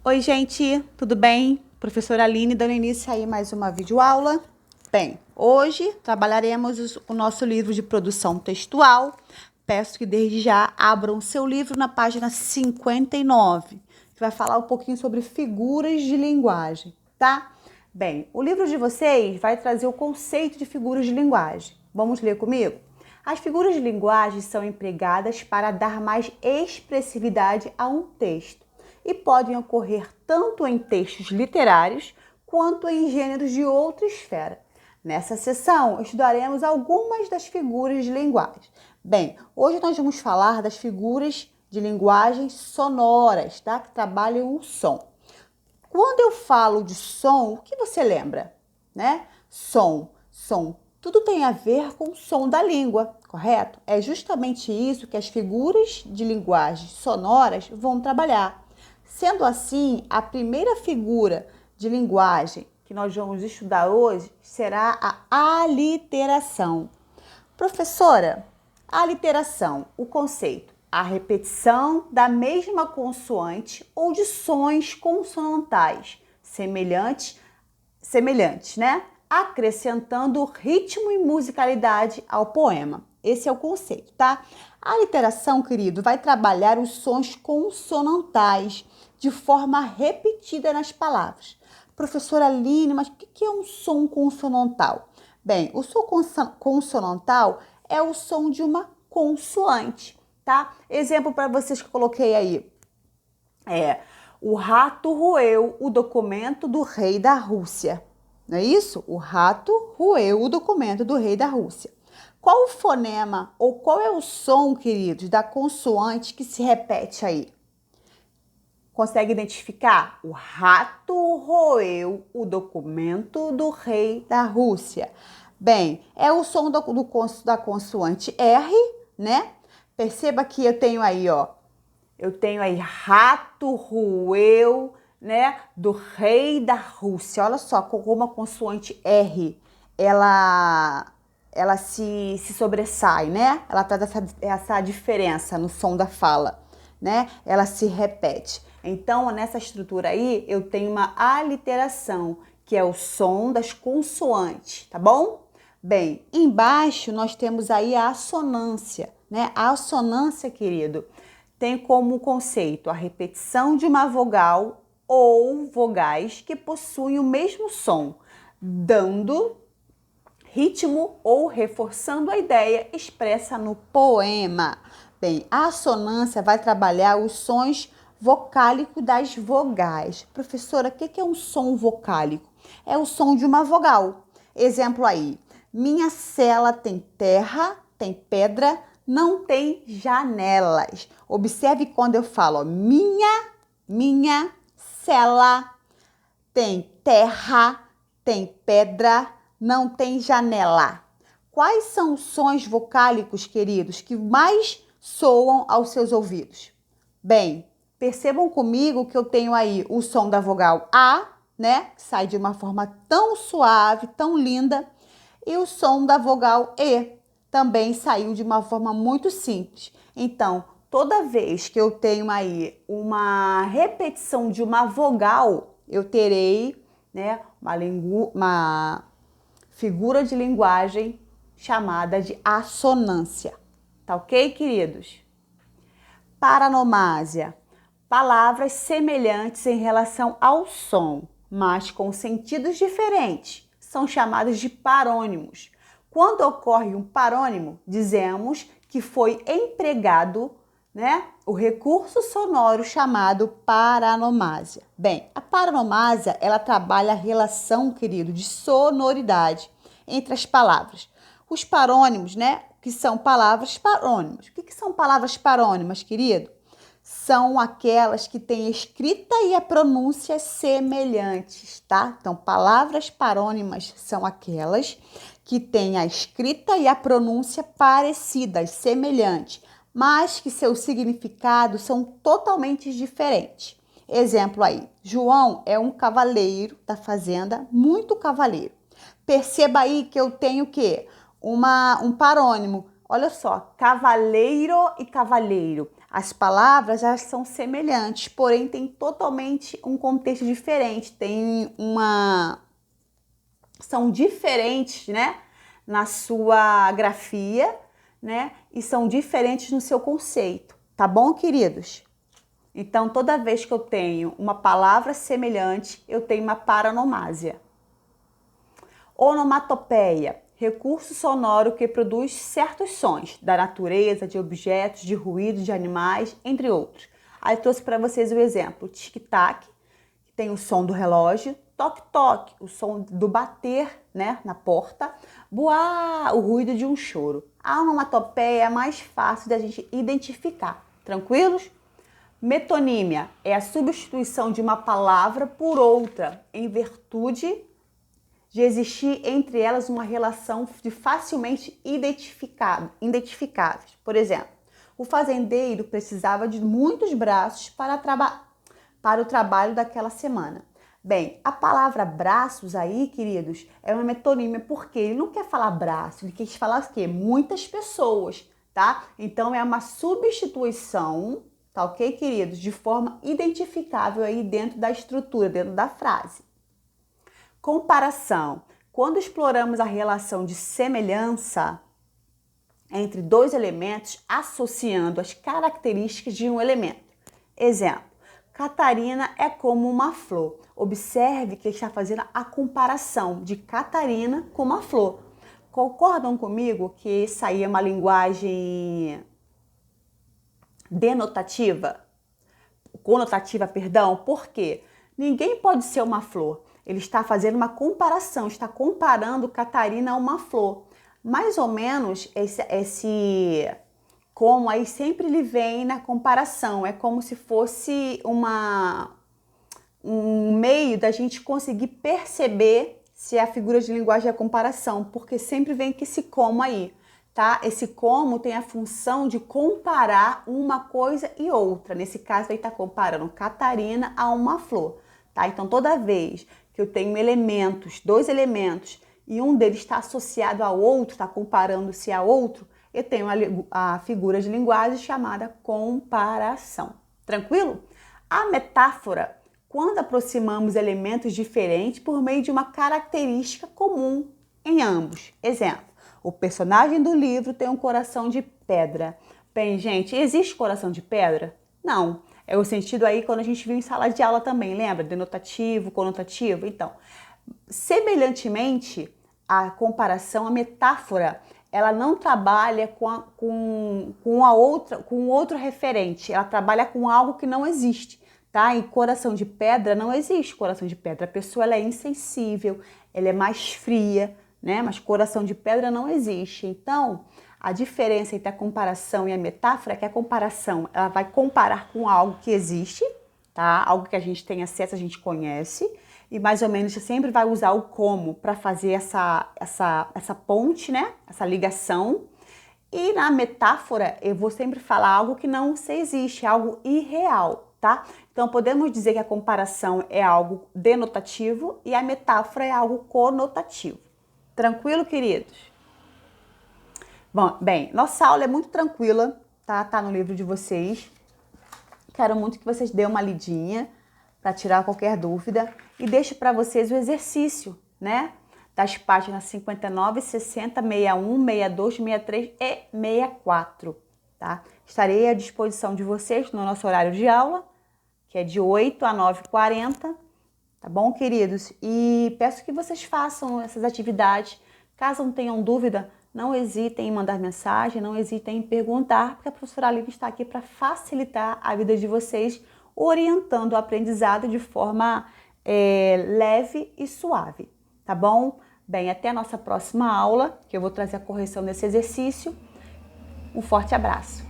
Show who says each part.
Speaker 1: Oi, gente, tudo bem? Professora Aline dando início aí mais uma videoaula. Bem, hoje trabalharemos o nosso livro de produção textual. Peço que desde já abram o seu livro na página 59, que vai falar um pouquinho sobre figuras de linguagem, tá? Bem, o livro de vocês vai trazer o conceito de figuras de linguagem. Vamos ler comigo? As figuras de linguagem são empregadas para dar mais expressividade a um texto e podem ocorrer tanto em textos literários quanto em gêneros de outra esfera. Nessa sessão, estudaremos algumas das figuras de linguagem. Bem, hoje nós vamos falar das figuras de linguagem sonoras, tá? Que trabalham o som. Quando eu falo de som, o que você lembra? Né? Som. Tudo tem a ver com o som da língua, correto? É justamente isso que as figuras de linguagem sonoras vão trabalhar. Sendo assim, a primeira figura de linguagem que nós vamos estudar hoje será a aliteração. Professora, a aliteração, o conceito, a repetição da mesma consoante ou de sons consonantais semelhantes, né? Acrescentando ritmo e musicalidade ao poema. Esse é o conceito, tá? A aliteração, querido, vai trabalhar os sons consonantais de forma repetida nas palavras. Professora Aline, mas o que é um som consonantal? Bem, o som consonantal é o som de uma consoante, tá? Exemplo para vocês que eu coloquei aí. O rato roeu o documento do rei da Rússia. Não é isso? O rato roeu o documento do rei da Rússia. Qual o fonema ou qual é o som, queridos, da consoante que se repete aí? Consegue identificar? O rato roeu o documento do rei da Rússia. Bem, é o som da consoante R, né? Perceba que eu tenho aí, ó. Eu tenho aí rato roeu, né? Do rei da Rússia. Olha só, como a consoante R, ela se sobressai, né? Ela traz essa diferença no som da fala, né? Ela se repete. Então, nessa estrutura aí, eu tenho uma aliteração, que é o som das consoantes, tá bom? Bem, embaixo nós temos aí a assonância, né? A assonância, querido, tem como conceito a repetição de uma vogal ou vogais que possuem o mesmo som, dando ritmo ou reforçando a ideia expressa no poema. Bem, a assonância vai trabalhar os sons vocálicos das vogais. Professora, o que é um som vocálico? É o som de uma vogal. Exemplo aí. Minha cela tem terra, tem pedra, não tem janelas. Observe quando eu falo, ó, minha cela tem terra, tem pedra, não tem janela. Quais são os sons vocálicos, queridos, que mais soam aos seus ouvidos? Bem, percebam comigo que eu tenho aí o som da vogal A, né? Que sai de uma forma tão suave, tão linda. E o som da vogal E também saiu de uma forma muito simples. Então, toda vez que eu tenho aí uma repetição de uma vogal, eu terei, né, uma figura de linguagem chamada de assonância. Tá ok, queridos? Paronomásia. Palavras semelhantes em relação ao som, mas com sentidos diferentes. São chamados de parônimos. Quando ocorre um parônimo, dizemos que foi empregado, né, o recurso sonoro chamado paronomásia. Bem, a paronomásia, ela trabalha a relação, querido, de sonoridade entre as palavras. Os parônimos, né, que são palavras parônimas. O que são palavras parônimas, querido? São aquelas que têm a escrita e a pronúncia semelhantes, tá? Então, palavras parônimas são aquelas que têm a escrita e a pronúncia parecidas, semelhantes, mas que seus significados são totalmente diferentes. Exemplo aí, João é um cavaleiro da fazenda, muito cavaleiro. Perceba aí que eu tenho o quê? Um parônimo. Olha só, cavaleiro e cavalheiro. As palavras já são semelhantes, porém tem totalmente um contexto diferente, são diferentes, né, na sua grafia, né, e são diferentes no seu conceito, tá bom, queridos? Então, toda vez que eu tenho uma palavra semelhante, eu tenho uma paronomásia. Onomatopeia, recurso sonoro que produz certos sons da natureza, de objetos, de ruídos, de animais, entre outros. Aí eu trouxe para vocês o exemplo: tic-tac, que tem o som do relógio; toque-toque, o som do bater, né, na porta; buá, o ruído de um choro. A onomatopeia é mais fácil da gente identificar. Tranquilos? Metonímia é a substituição de uma palavra por outra em virtude de existir entre elas uma relação de facilmente identificáveis. Por exemplo, o fazendeiro precisava de muitos braços para o trabalho daquela semana. Bem, a palavra braços aí, queridos, é uma metonímia porque ele não quer falar braço, ele quer falar o quê? Muitas pessoas, tá? Então é uma substituição, tá ok, queridos? De forma identificável aí dentro da estrutura, dentro da frase. Comparação. Quando exploramos a relação de semelhança entre dois elementos, associando as características de um elemento. Exemplo: Catarina é como uma flor. Observe que ele está fazendo a comparação de Catarina com uma flor. Concordam comigo que isso aí é uma linguagem conotativa, Por quê? Ninguém pode ser uma flor. Ele está fazendo uma comparação, está comparando Catarina a uma flor. Mais ou menos esse como aí sempre ele vem na comparação. É como se fosse um meio da gente conseguir perceber se a figura de linguagem é a comparação, porque sempre vem que esse como aí, tá? Esse como tem a função de comparar uma coisa e outra. Nesse caso aí está comparando Catarina a uma flor, tá? Então toda vez que eu tenho dois elementos, e um deles está associado ao outro, está comparando-se a outro, eu tenho a figura de linguagem chamada comparação. Tranquilo? A metáfora, quando aproximamos elementos diferentes por meio de uma característica comum em ambos. Exemplo: o personagem do livro tem um coração de pedra. Bem, gente, existe coração de pedra? Não. É o sentido aí quando a gente viu em sala de aula também, lembra? Denotativo, conotativo. Então, semelhantemente, a comparação, a metáfora, ela não trabalha com outro referente, ela trabalha com algo que não existe, tá? E coração de pedra não existe coração de pedra. A pessoa ela é insensível, ela é mais fria, né? Mas coração de pedra não existe. Então, a diferença entre a comparação e a metáfora é que a comparação, ela vai comparar com algo que existe, tá? Algo que a gente tem acesso, a gente conhece, e mais ou menos você sempre vai usar o como para fazer essa ponte, né? Essa ligação. E na metáfora, eu vou sempre falar algo que não existe, algo irreal, tá? Então, podemos dizer que a comparação é algo denotativo e a metáfora é algo conotativo. Tranquilo, queridos? Bom, bem, nossa aula é muito tranquila, tá? Tá no livro de vocês. Quero muito que vocês dêem uma lidinha para tirar qualquer dúvida e deixo para vocês o exercício, né? Das páginas 59, 60, 61, 62, 63 e 64, tá? Estarei à disposição de vocês no nosso horário de aula, que é de 8 a 9h40, tá bom, queridos? E peço que vocês façam essas atividades. Caso não tenham dúvida, não hesitem em mandar mensagem, não hesitem em perguntar, porque a professora Aline está aqui para facilitar a vida de vocês, orientando o aprendizado de forma leve e suave, tá bom? Bem, até a nossa próxima aula, que eu vou trazer a correção desse exercício. Um forte abraço!